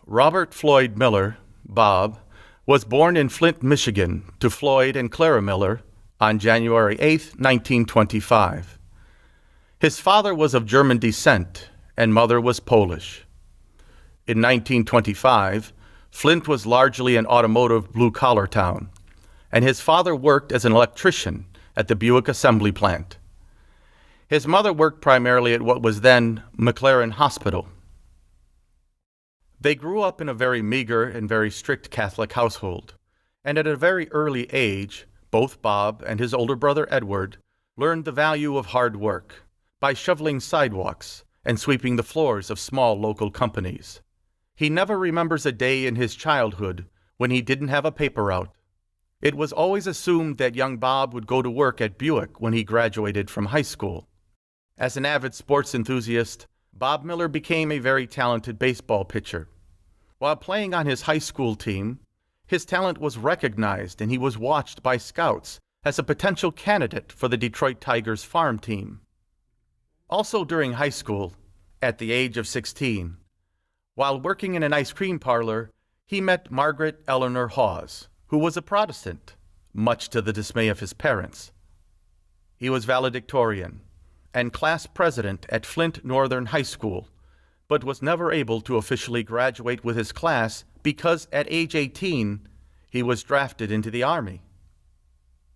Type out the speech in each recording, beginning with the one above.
Robert Floyd Miller, Bob, was born in Flint, Michigan, to Floyd and Clara Miller on January 8, 1925. His father was of German descent and mother was Polish. In 1925, Flint was largely an automotive blue-collar town, and his father worked as an electrician at the Buick assembly plant. His mother worked primarily at what was then McLaren Hospital. They grew up in a very meager and very strict Catholic household, and at a very early age, both Bob and his older brother Edward learned the value of hard work by shoveling sidewalks and sweeping the floors of small local companies. He never remembers a day in his childhood when he didn't have a paper route. It was always assumed that young Bob would go to work at Buick when he graduated from high school. As an avid sports enthusiast, Bob Miller became a very talented baseball pitcher. While playing on his high school team, his talent was recognized and he was watched by scouts as a potential candidate for the Detroit Tigers farm team. Also during high school, at the age of 16, while working in an ice cream parlor, he met Margaret Eleanor Hawes, who was a Protestant, much to the dismay of his parents. He was valedictorian and class president at Flint Northern High School, but was never able to officially graduate with his class because at age 18, he was drafted into the Army.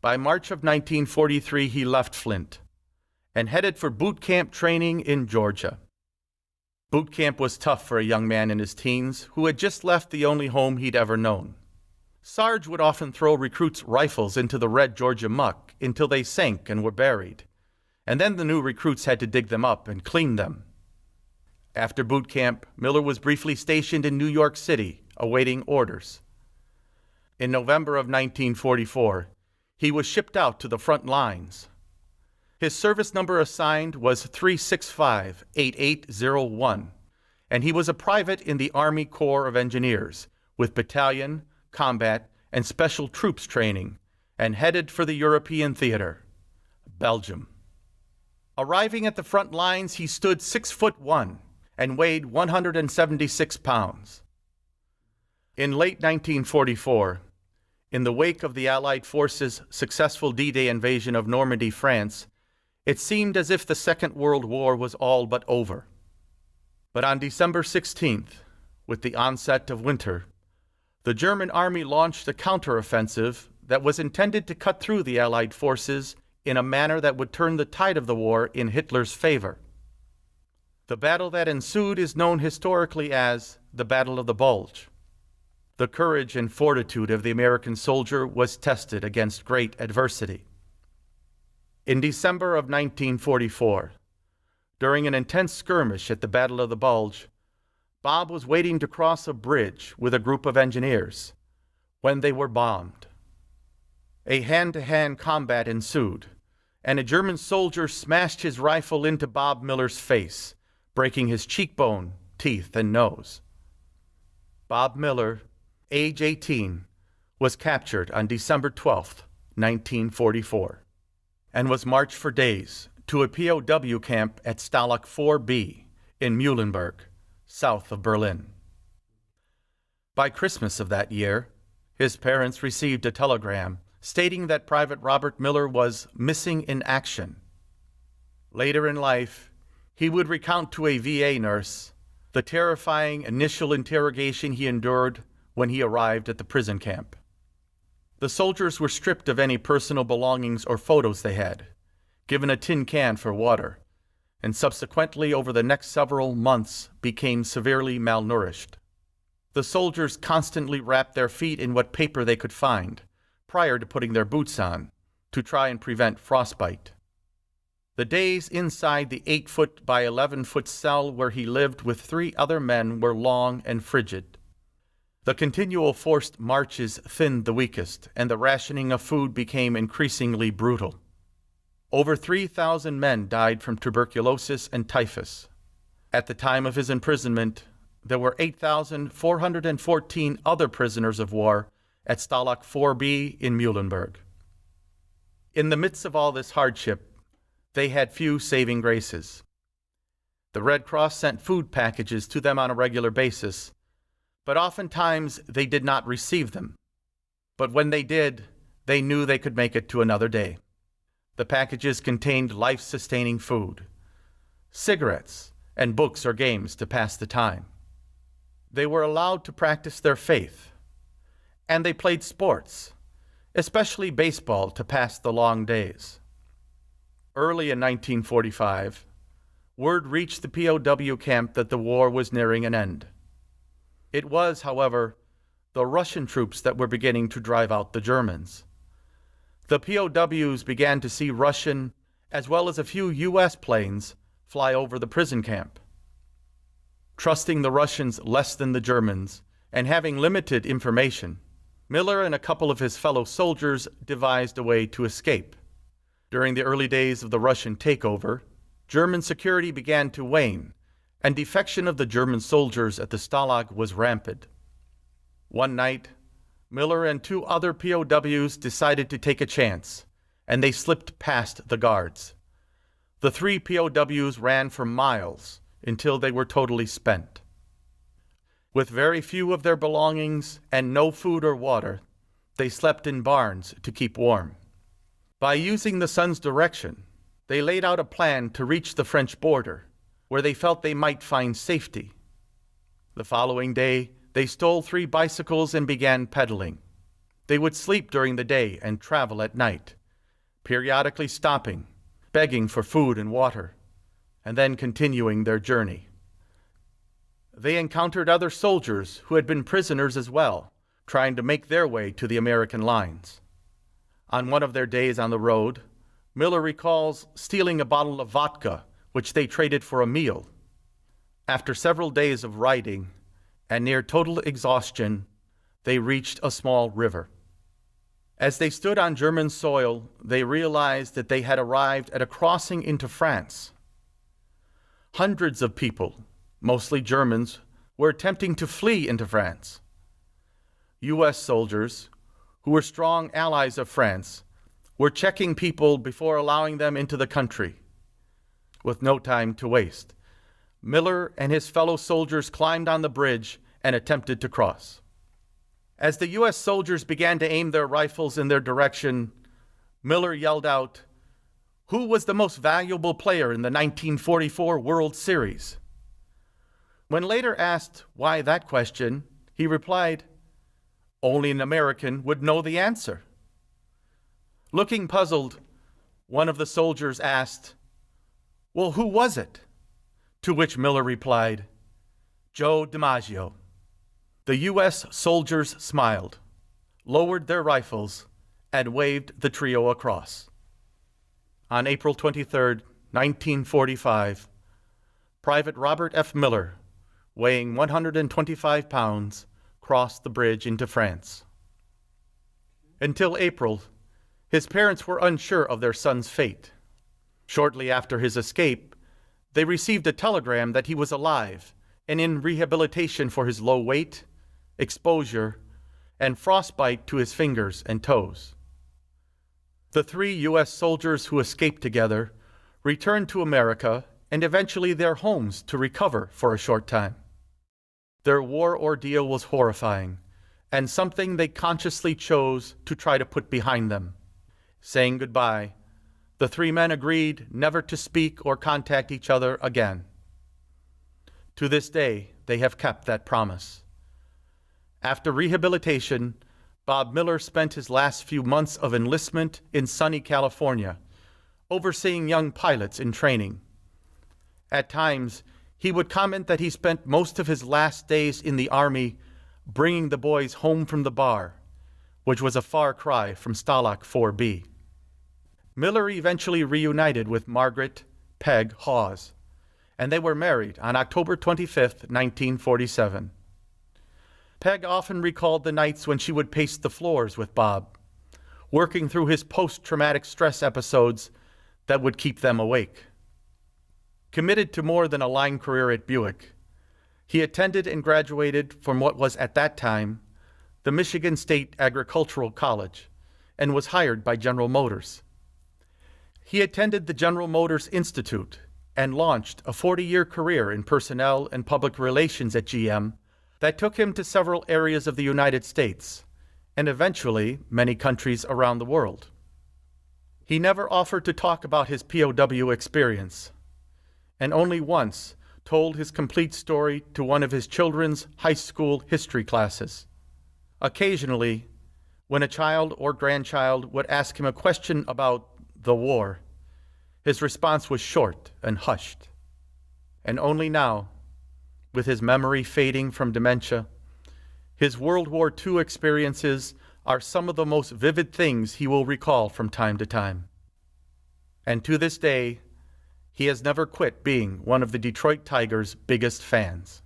By March of 1943, he left Flint and headed for boot camp training in Georgia. Boot camp was tough for a young man in his teens who had just left the only home he'd ever known. Sarge would often throw recruits' rifles into the red Georgia muck until they sank and were buried, and then the new recruits had to dig them up and clean them. After boot camp, Miller was briefly stationed in New York City, awaiting orders. In November of 1944, he was shipped out to the front lines. His service number assigned was 365-8801, and he was a private in the Army Corps of Engineers, with battalion, combat, and special troops training, and headed for the European theater, Belgium. Arriving at the front lines, he stood 6'1" and weighed 176 pounds. In late 1944, in the wake of the Allied forces' successful D-Day invasion of Normandy, France, it seemed as if the Second World War was all but over. But on December 16th, with the onset of winter, the German army launched a counteroffensive that was intended to cut through the Allied forces in a manner that would turn the tide of the war in Hitler's favor. The battle that ensued is known historically as the Battle of the Bulge. The courage and fortitude of the American soldier was tested against great adversity. In December of 1944, during an intense skirmish at the Battle of the Bulge, Bob was waiting to cross a bridge with a group of engineers when they were bombed. A hand-to-hand combat ensued, and a German soldier smashed his rifle into Bob Miller's face, breaking his cheekbone, teeth, and nose. Bob Miller, age 18, was captured on December 12, 1944, and was marched for days to a POW camp at Stalag 4B in Muhlenberg, south of Berlin. By Christmas of that year, his parents received a telegram stating that Private Robert Miller was missing in action. Later in life, he would recount to a VA nurse the terrifying initial interrogation he endured when he arrived at the prison camp. The soldiers were stripped of any personal belongings or photos they had, given a tin can for water, and subsequently over the next several months became severely malnourished. The soldiers constantly wrapped their feet in what paper they could find prior to putting their boots on to try and prevent frostbite. The days inside the 8-foot by 11-foot cell where he lived with 3 other men were long and frigid. The continual forced marches thinned the weakest, and the rationing of food became increasingly brutal. Over 3,000 men died from tuberculosis and typhus. At the time of his imprisonment, there were 8,414 other prisoners of war at Stalag 4B in Muhlenberg. In the midst of all this hardship, they had few saving graces. The Red Cross sent food packages to them on a regular basis, but oftentimes they did not receive them. But when they did, they knew they could make it to another day. The packages contained life-sustaining food, cigarettes, and books or games to pass the time. They were allowed to practice their faith, and they played sports, especially baseball, to pass the long days. Early in 1945, word reached the POW camp that the war was nearing an end. It was, however, the Russian troops that were beginning to drive out the Germans. The POWs began to see Russian, as well as a few U.S. planes, fly over the prison camp. Trusting the Russians less than the Germans, and having limited information, Miller and a couple of his fellow soldiers devised a way to escape. During the early days of the Russian takeover, German security began to wane, and defection of the German soldiers at the Stalag was rampant. One night, Miller and two other POWs decided to take a chance, and they slipped past the guards. The three POWs ran for miles until they were totally spent. With very few of their belongings and no food or water, they slept in barns to keep warm. By using the sun's direction, they laid out a plan to reach the French border, where they felt they might find safety. The following day, they stole 3 bicycles and began pedaling. They would sleep during the day and travel at night, periodically stopping, begging for food and water, and then continuing their journey. They encountered other soldiers who had been prisoners as well, trying to make their way to the American lines. On one of their days on the road, Miller recalls stealing a bottle of vodka, which they traded for a meal. After several days of riding, and near total exhaustion, they reached a small river. As they stood on German soil, they realized that they had arrived at a crossing into France. Hundreds of people, mostly Germans, were attempting to flee into France. U.S. soldiers, who were strong allies of France, were checking people before allowing them into the country. With no time to waste, Miller and his fellow soldiers climbed on the bridge and attempted to cross. As the U.S. soldiers began to aim their rifles in their direction, Miller yelled out, "Who was the most valuable player in the 1944 World Series?" When later asked why that question, he replied, "Only an American would know the answer." Looking puzzled, one of the soldiers asked, "Well, who was it?" To which Miller replied, "Joe DiMaggio." The U.S. soldiers smiled, lowered their rifles, and waved the trio across. On April 23, 1945, Private Robert F. Miller, weighing 125 pounds, crossed the bridge into France. Until April, his parents were unsure of their son's fate. Shortly after his escape, they received a telegram that he was alive and in rehabilitation for his low weight, exposure, and frostbite to his fingers and toes. The 3 U.S. soldiers who escaped together returned to America and eventually their homes to recover for a short time. Their war ordeal was horrifying, and something they consciously chose to try to put behind them. Saying goodbye, the 3 men agreed never to speak or contact each other again. To this day, they have kept that promise. After rehabilitation, Bob Miller spent his last few months of enlistment in sunny California, overseeing young pilots in training. At times, he would comment that he spent most of his last days in the Army bringing the boys home from the bar, which was a far cry from Stalag 4B. Miller eventually reunited with Margaret Peg Hawes, and they were married on October 25, 1947. Peg often recalled the nights when she would pace the floors with Bob, working through his post-traumatic stress episodes that would keep them awake. Committed to more than a line career at Buick, he attended and graduated from what was at that time the Michigan State Agricultural College and was hired by General Motors. He attended the General Motors Institute and launched a 40-year career in personnel and public relations at GM that took him to several areas of the United States, and eventually many countries around the world. He never offered to talk about his POW experience, and only once told his complete story to one of his children's high school history classes. Occasionally, when a child or grandchild would ask him a question about the war, his response was short and hushed. And only now, with his memory fading from dementia, his World War II experiences are some of the most vivid things he will recall from time to time. And to this day, he has never quit being one of the Detroit Tigers' biggest fans.